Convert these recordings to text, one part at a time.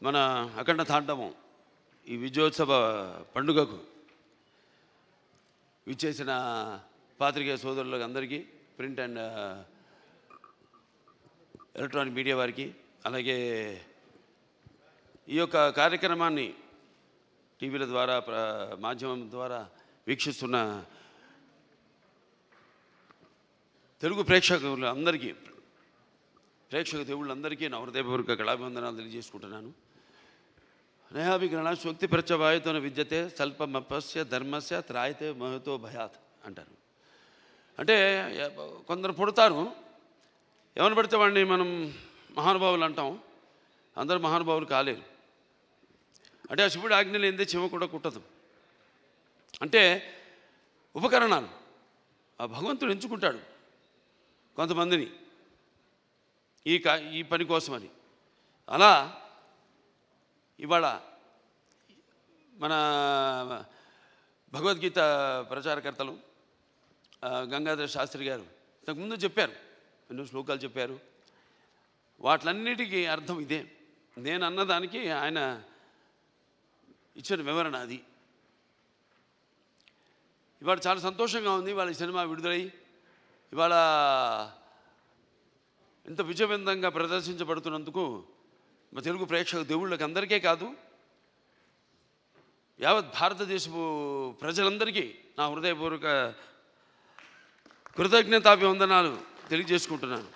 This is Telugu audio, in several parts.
మన అఖండ తాండవం ఈ విజయోత్సవ పండుగకు విచ్చేసిన పాత్రికేయ సోదరులకు అందరికీ, ప్రింట్ అండ్ ఎలక్ట్రానిక్ మీడియా వారికి, అలాగే ఈ యొక్క కార్యక్రమాన్ని టీవీల ద్వారా మాధ్యమం ద్వారా వీక్షిస్తున్న తెలుగు ప్రేక్షకులందరికీ, ప్రేక్షక దేవుళ్ళందరికీ నా హృదయపూర్వక కళాభివందనాలు తెలియజేసుకుంటున్నాను. నేహాభిగ్రహణ శక్తి ప్రత్యవాయుతోన విద్యతే స్వల్పమపస్య ధర్మస్య త్రాయతే మహతో భయాత్ అంటారు. అంటే కొందరు పుడతారు, ఎవరు పడితే వాడిని మనం మహానుభావులు అంటాం. అందరూ మహానుభావులు కాలేరు. అంటే ఆ శివుడు ఆజ్ఞ లేనిదే చెమ కూడా కుట్టదు. అంటే ఉపకరణాలు ఆ భగవంతుడు ఎంచుకుంటాడు కొంతమందిని ఈ పని కోసమని. అలా ఇవాళ మన భగవద్గీత ప్రచారకర్తలు గంగాధర శాస్త్రి గారు ఇంతకుముందు చెప్పారు, ఎన్నో శ్లోకాలు చెప్పారు. వాటిలన్నిటికీ అర్థం ఇదే. నేను అన్నదానికి ఆయన ఇచ్చిన వివరణ అది. ఇవాళ చాలా సంతోషంగా ఉంది. ఇవాళ ఈ సినిమా విడుదలై ఇవాళ ఇంత విజయవంతంగా ప్రదర్శించబడుతున్నందుకు మా తెలుగు ప్రేక్షక దేవుళ్ళకి అందరికీ కాదు, యావత్ భారతదేశపు ప్రజలందరికీ నా హృదయపూర్వక కృతజ్ఞతాభివందనాలు తెలియజేసుకుంటున్నాను.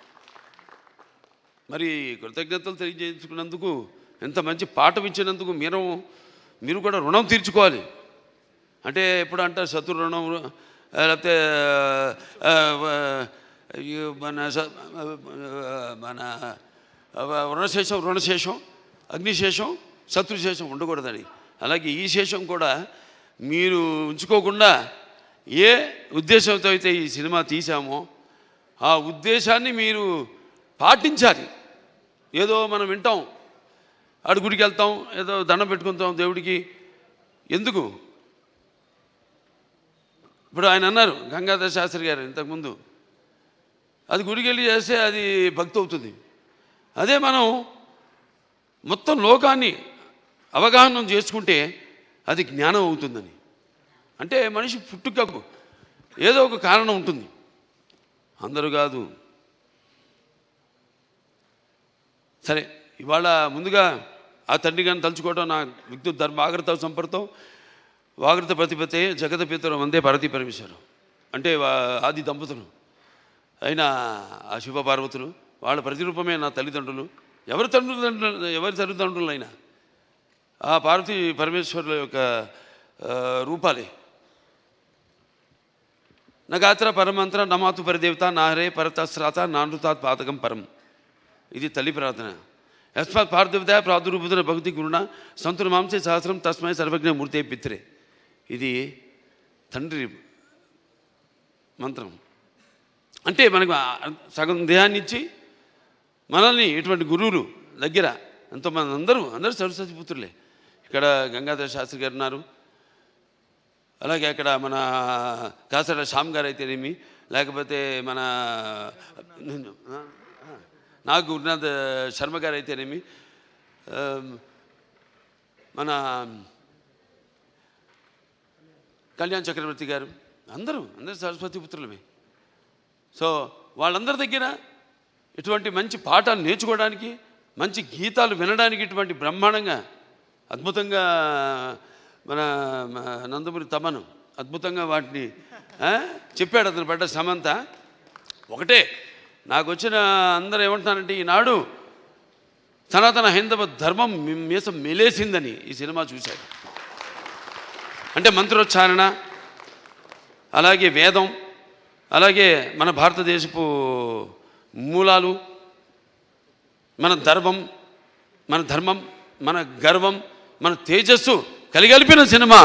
మరి కృతజ్ఞతలు తెలియజేసుకున్నందుకు, ఎంత మంచి పాఠం ఇచ్చినందుకు మీరు కూడా రుణం తీర్చుకోవాలి. అంటే ఎప్పుడు అంటారు శత్రు రుణం, లేకపోతే మన రుణశేషం అగ్నిశేషం శత్రుశేషం ఉండకూడదని. అలాగే ఈ శేషం కూడా మీరు ఉంచుకోకుండా ఏ ఉద్దేశంతో అయితే ఈ సినిమా తీసామో ఆ ఉద్దేశాన్ని మీరు పాటించాలి. ఏదో మనం వింటాం, గుడికి వెళ్తాం, ఏదో దండం పెట్టుకుంటాం దేవుడికి. ఎందుకు? ఇప్పుడు ఆయన అన్నారు గంగాధర శాస్త్రి గారు ఇంతకుముందు, అది గుడికి వెళ్ళి చేస్తే అది భక్తి అవుతుంది. అదే మనం మొత్తం లోకాన్ని అవగాహన చేసుకుంటే అది జ్ఞానం అవుతుందని. అంటే మనిషి పుట్టుకకు ఏదో ఒక కారణం ఉంటుంది, అందరూ కాదు. సరే, ఇవాళ ముందుగా ఆ తండ్రి గారిని తలుచుకోవడం నా విద్యుత్ ధర్మాగ్రత సంపర్తం వాగ్రత ప్రతిపతే జగతపితరం వందే పార్వతీ పరమేశ్వరం. అంటే ఆది దంపతులు అయిన ఆ శివ పార్వతులు, వాళ్ళ ప్రతిరూపమే నా తల్లిదండ్రులు. ఎవరి తల్లిదండ్రులైనా ఆ పార్వతీ పరమేశ్వరుల యొక్క రూపాలే. నగాత్ర పరమంత్ర నమాతు పరిదేవత నాహరే పరతశ్రాత నానృతాత్ పాతకం పరం. ఇది తల్లి ప్రార్థన. యస్మాత్ పార్థివత ప్రాదురూపుతున్న భక్తి గురుణ సంతుల మాంసే సహస్రం తస్మై సర్వజ్ఞ మూర్తే పిత్రే. ఇది తండ్రి మంత్రం. అంటే మనకు సగం దేహాన్ని ఇచ్చి మనల్ని ఇటువంటి గురువులు దగ్గర ఎంతోమంది, అందరూ సరస్వతి పుత్రులే. ఇక్కడ గంగాధర శాస్త్రి గారు ఉన్నారు, అలాగే అక్కడ మన కాసర శ్యామ్ గారు అయితేనేమి, లేకపోతే మన నాగ్ గురునాథ్ శర్మ గారు అయితేనేమి, మన కళ్యాణ్ చక్రవర్తి గారు, అందరూ సరస్వతి పుత్రులమే. సో వాళ్ళందరి దగ్గర ఇటువంటి మంచి పాఠాలు నేర్చుకోవడానికి, మంచి గీతాలు వినడానికి ఇటువంటి బ్రహ్మాండంగా అద్భుతంగా మన నందమూరి తమను అద్భుతంగా వాటిని చెప్పాడు. అతను పడ్డ శ్రమంతా ఒకటే. నాకు వచ్చిన అందరూ ఏమంటున్నారంటే, ఈనాడు సనాతన హైందవ ధర్మం మీసం మెలేసిందని ఈ సినిమా చూశాడు. అంటే మంత్రోచ్చారణ, అలాగే వేదం, అలాగే మన భారతదేశపు మూలాలు, మన ధర్మం, మన గర్వం, మన తేజస్సు కలిగలిపిన సినిమా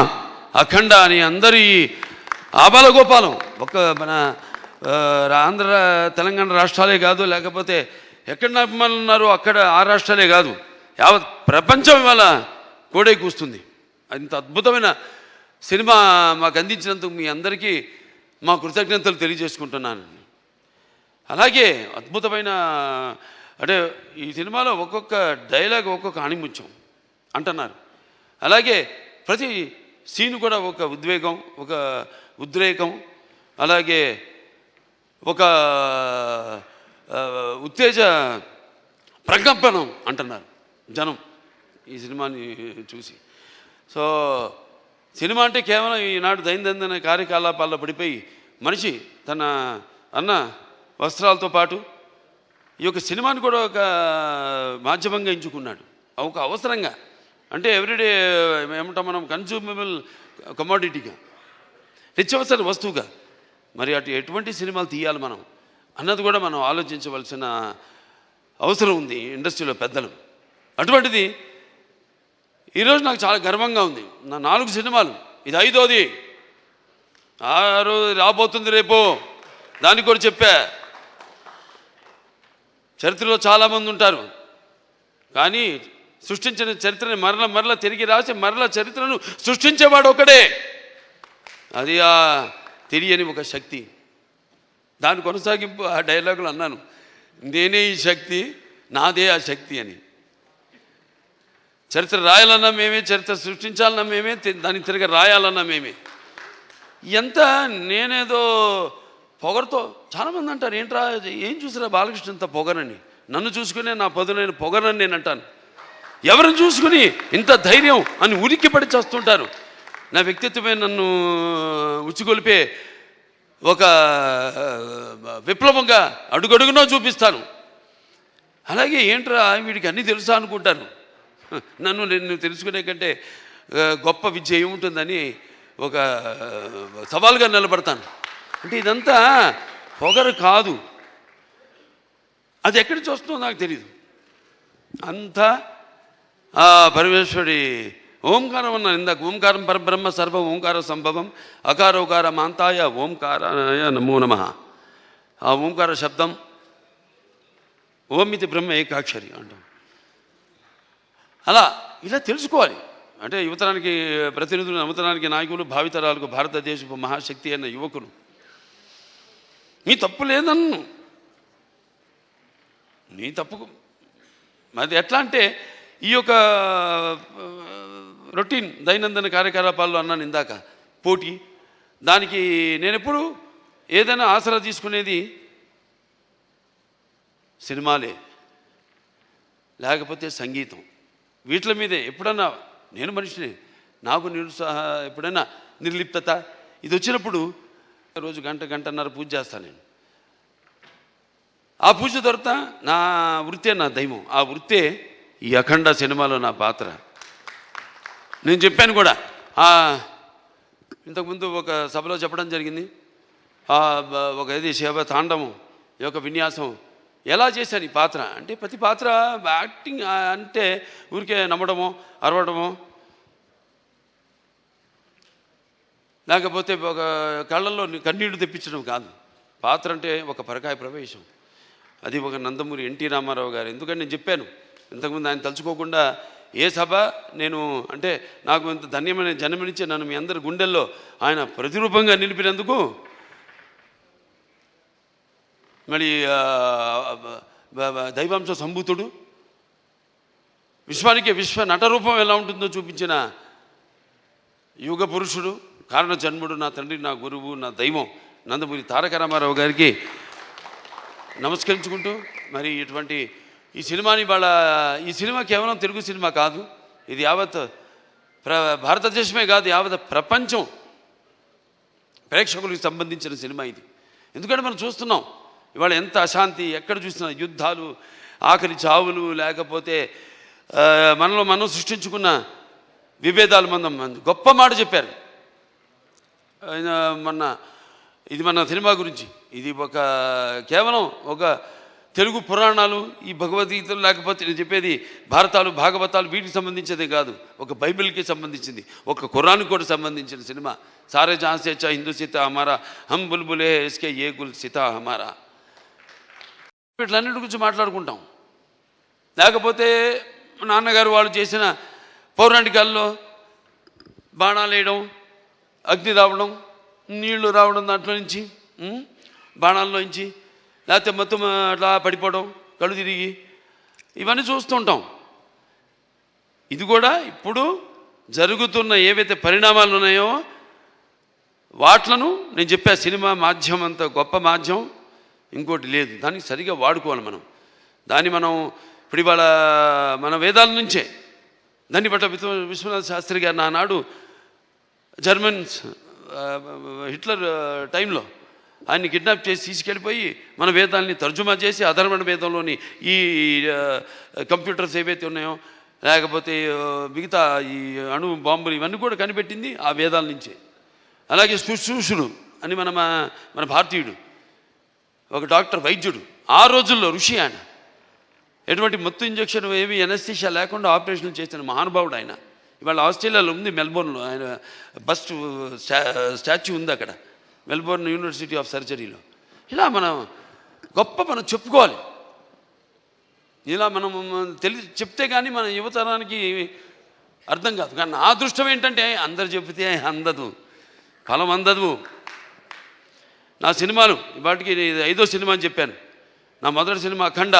అఖండ అని అందరి ఆబాలగోపాలం. మన ఆంధ్ర తెలంగాణ రాష్ట్రాలే కాదు, లేకపోతే ఎక్కడ అభిమానులు ఉన్నారో అక్కడ ఆ రాష్ట్రాలే కాదు, యావత్ ప్రపంచం ఇవాళ కోడై కూస్తుంది. అంత అద్భుతమైన సినిమా మాకు అందించినందుకు మీ అందరికీ మా కృతజ్ఞతలు తెలియజేసుకుంటున్నాను. అలాగే అద్భుతమైన, అంటే ఈ సినిమాలో ఒక్కొక్క డైలాగ్ ఒక్కొక్క ఆణిముత్యం. అంటున్నారు. అలాగే ప్రతి సీను కూడా ఒక ఉద్వేగం, ఒక ఉద్రేకం, అలాగే ఒక ఉత్తేజ ప్రకంపనం అంటున్నారు జనం ఈ సినిమాని చూసి. సో సినిమా అంటే కేవలం ఈనాడు దైనందిన కార్యకలాపాల్లో పడిపోయి మనిషి తన అన్న వస్త్రాలతో పాటు ఈ యొక్క సినిమాని కూడా ఒక మాధ్యమంగా ఎంచుకున్నాడు, ఒక అవసరంగా. అంటే ఎవ్రీడే ఏమంటాం మనం, కన్జ్యూమబుల్ కమోడిటీగా, నిత్యవసర వస్తువుగా. మరి ఎటువంటి సినిమాలు తీయాలి మనం అన్నది కూడా మనం ఆలోచించవలసిన అవసరం ఉంది ఇండస్ట్రీలో పెద్దలు. అటువంటిది ఈరోజు నాకు చాలా గర్వంగా ఉంది. నా 4 సినిమాలు, ఇది 5వది, 6 రాబోతుంది రేపు. దానికి కూడా చెప్పా, చరిత్రలో చాలామంది ఉంటారు, కానీ సృష్టించిన చరిత్రని మరల తిరిగి రాసి మరల చరిత్రను సృష్టించేవాడు ఒకడే. అది ఆ తెలియని ఒక శక్తి. దాని కొనసాగింపు ఆ డైలాగులు అన్నాను, నేనే ఈ శక్తి, నాదే ఆ శక్తి అని. చరిత్ర రాయాలన్నా మేమే, చరిత్ర సృష్టించాలన్నా మేమే, దాన్ని తిరిగి రాయాలన్నా మేమే. ఎంత నేనేదో పొగరుతో, చాలామంది అంటారు, ఏంట్రా ఏం చూసిరా బాలకృష్ణ ఇంత పొగరని. నన్ను చూసుకునే నా పదునైన పొగరని నేను అంటాను. ఎవరిని చూసుకుని ఇంత ధైర్యం అని ఉనికి పడి చేస్తుంటారు. నా వ్యక్తిత్వమే నన్ను ఉచ్చిగొలిపే ఒక విప్లవంగా అడుగడుగునో చూపిస్తాను. అలాగే ఏంట్రా వీడికి అన్నీ తెలుసా అనుకుంటాను. నేను తెలుసుకునే కంటే గొప్ప విద్య ఏముంటుందని ఒక సవాల్గా నిలబడతాను. అంటే ఇదంతా పొగరు కాదు, అది ఎక్కడి నుంచి వస్తుందో నాకు తెలియదు. అంతా ఆ పరమేశ్వరుడి ఓంకారం అన్నాను ఇందాక. ఓంకారం పరబ్రహ్మ సర్వ ఓంకార సంభవం అకారోకార మాంతాయ ఓంకారాయ నమో నమః. ఆ ఓంకార శబ్దం ఓమితి బ్రహ్మ ఏకాక్షరి అంటాం. అలా ఇలా తెలుసుకోవాలి. అంటే యువతరానికి ప్రతినిధులు, నవతరానికి నాయకులు, భావితరాలకు భారతదేశపు మహాశక్తి అయిన యువకులు. నీ తప్పు లేదన్ను, నీ తప్పుకు అది ఎట్లా అంటే ఈ యొక్క రొటీన్ దైనందిన కార్యకలాపాల్లో అన్నాను ఇందాక, పోటీ. దానికి నేను ఎప్పుడు ఏదైనా ఆసరా తీసుకునేది సినిమాలే, లేకపోతే సంగీతం. వీటి మీదే ఎప్పుడన్నా నేను మనిషిని, నాకు ఎప్పుడైనా నిర్లిప్తత ఇది వచ్చినప్పుడు రోజు గంటన్నర పూజ చేస్తాను నేను. ఆ పూజ దొరత నా వృత్తే నా దైవం. ఆ వృత్తే ఈ అఖండ సినిమాలో నా పాత్ర. నేను చెప్పాను కూడా, ఇంతకుముందు ఒక సభలో చెప్పడం జరిగింది. ఒక ఇది శివ తాండవం యొక్క విన్యాసం ఎలా చేశాను ఈ పాత్ర అంటే, ప్రతి పాత్ర యాక్టింగ్ అంటే ఊరికే నమ్మడమో అరవడమో, లేకపోతే ఒక కళ్ళల్లో కన్నీళ్లు తెప్పించడం కాదు. పాత్ర అంటే ఒక పరకాయ ప్రవేశం. అది ఒక నందమూరి ఎన్టీ రామారావు గారు. ఎందుకంటే నేను చెప్పాను ఇంతకుముందు, ఆయన తలుచుకోకుండా ఏ సభ నేను అంటే నాకు ఇంత ధన్యమైన జన్మనిచ్చి నన్ను మీ అందరి గుండెల్లో ఆయన ప్రతిరూపంగా నిలిపినందుకు, మరి దైవాంశ సంభూతుడు, విశ్వానికి విశ్వ నటరూపం ఎలా ఉంటుందో చూపించిన యుగ పురుషుడు, కారణ జన్ముడు, నా తండ్రి, నా గురువు, నా దైవం నందమూరి తారక రామారావు గారికి నమస్కరించుకుంటూ, మరి ఇటువంటి ఈ సినిమాని ఈ సినిమా కేవలం తెలుగు సినిమా కాదు, ఇది యావత్ భారతదేశమే కాదు, యావత్ ప్రపంచం ప్రేక్షకులకు సంబంధించిన సినిమా ఇది. ఎందుకంటే మనం చూస్తున్నాం ఇవాళ ఎంత అశాంతి, ఎక్కడ చూసినా యుద్ధాలు, ఆకలి చావులు, లేకపోతే మనలో మనం సృష్టించుకున్న విభేదాలు. గొప్ప మాట చెప్పారు ఇది మన సినిమా గురించి. ఇది కేవలం ఒక తెలుగు పురాణాలు, ఈ భగవద్గీతలు, లేకపోతే నేను చెప్పేది భారతాలు, భాగవతాలు, వీటికి సంబంధించేదే కాదు, ఒక బైబిల్కి సంబంధించింది, ఒక ఖురాన్కి కూడా సంబంధించిన సినిమా. సారే జహాన్ సే అచ్చా హిందూ సీతా హమారా, హమ్ బుల్బులే ఇస్కే ఏ గుల్ సీతా హమారా. వీటిలన్నిటి గురించి మాట్లాడుకుంటాం. లేకపోతే నాన్నగారు వాళ్ళు చేసిన పౌరాణికాల్లో బాణాలు వేయడం, అగ్ని రావడం, నీళ్లు రావడం, దాంట్లో నుంచి బాణాల్లో నుంచి, లేకపోతే మొత్తం అట్లా పడిపోవడం, కళ్ళు తిరిగి, ఇవన్నీ చూస్తుంటాం. ఇది కూడా ఇప్పుడు జరుగుతున్న ఏవైతే పరిణామాలు ఉన్నాయో వాట్లను నేను చెప్పా, సినిమా మాధ్యమం అంత గొప్ప మాధ్యమం ఇంకోటి లేదు. దానికి సరిగా వాడుకోవాలి మనం. దాన్ని మనం ఇప్పుడు ఇవాళ మన వేదాల నుంచే దాన్ని బట్ట విశ్వనాథ శాస్త్రి గారు నానాడు జర్మన్స్ హిట్లర్ టైంలో ఆయన్ని కిడ్నాప్ చేసి తీసుకెళ్ళిపోయి మన వేదాలని తర్జుమా చేసి అధర్వణ వేదంలోని ఈ కంప్యూటర్స్ ఏవైతే ఉన్నాయో లేకపోతే మిగతా ఈ అణు బాంబులు ఇవన్నీ కూడా కనిపెట్టింది ఆ వేదాల నుంచే. అలాగే శుశ్రూషుడు అని మన భారతీయుడు ఒక డాక్టర్ వైద్యుడు, ఆ రోజుల్లో ఋషి ఆయన, ఎటువంటి మత్తు ఇంజక్షన్ ఏమి ఎనస్థీషియా లేకుండా ఆపరేషన్లు చేసిన మహానుభావుడు ఆయన. ఇవాళ ఆస్ట్రేలియాలో ఉంది, మెల్బోర్న్లో ఆయన బస్ట్ స్టాచ్యూ ఉంది అక్కడ, మెల్బోర్న్ యూనివర్సిటీ ఆఫ్ సర్జరీలో. ఇలా మనం చెప్పుకోవాలి. ఇలా మనం చెప్తే కానీ మన యువతరానికి అర్థం కాదు. కానీ నా అదృష్టం ఏంటంటే అందరు చెప్తే అందదు, ఫలం అందదు. నా సినిమాలు వాటికి 5వ సినిమా అని చెప్పాను. నా మొదటి సినిమా అఖండ,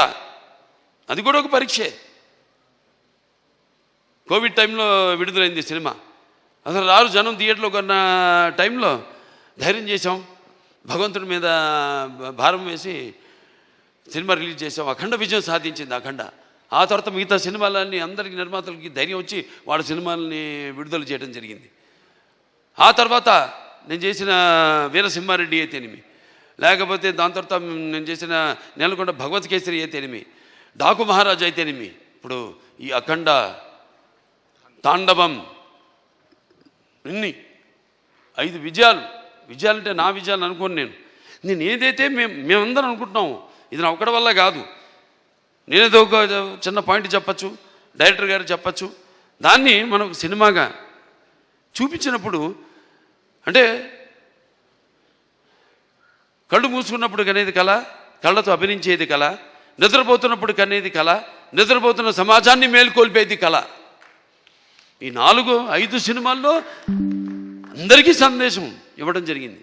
అది కూడా ఒక పరీక్షే. కోవిడ్ టైంలో విడుదలైంది సినిమా. అసలు రారు జనం థియేటర్లో కొన్న టైంలో ధైర్యం చేసాం, భగవంతుడి మీద భారం వేసి సినిమా రిలీజ్ చేసాం. అఖండ విజయం సాధించింది అఖండ. ఆ తర్వాత మిగతా సినిమాలన్నీ అందరికీ నిర్మాతలకి ధైర్యం వచ్చి వాళ్ళ సినిమాలని విడుదల చేయడం జరిగింది. ఆ తర్వాత నేను చేసిన వీరసింహారెడ్డి అయితేనేమి, లేకపోతే దాని తర్వాత నేను చేసిన నెలకొండ భగవత్ కేసరి అయితేనేమి, డాకు మహారాజ్ అయితేనేమి, ఇప్పుడు ఈ అఖండ, తాండవం, ఇన్ని 5 విజయాలంటే నా విజయాలు అనుకోను. నేను ఏదైతే మేమందరం అనుకుంటున్నాము ఇది నా ఒక్కడి వల్ల కాదు. నేనేదో ఒక చిన్న పాయింట్ చెప్పచ్చు, డైరెక్టర్ గారు చెప్పచ్చు, దాన్ని మనం సినిమాగా చూపించినప్పుడు అంటే కళ్ళు మూసుకున్నప్పుడు కనేది కళ, కళ్ళతో అభినయించేది కళ, నిద్రపోతున్నప్పుడు కనేది కళ, నిద్రపోతున్న సమాజాన్ని మేల్కొల్పేది కళ. ఈ 4-5 సినిమాల్లో అందరికీ సందేశం ఇవ్వడం జరిగింది.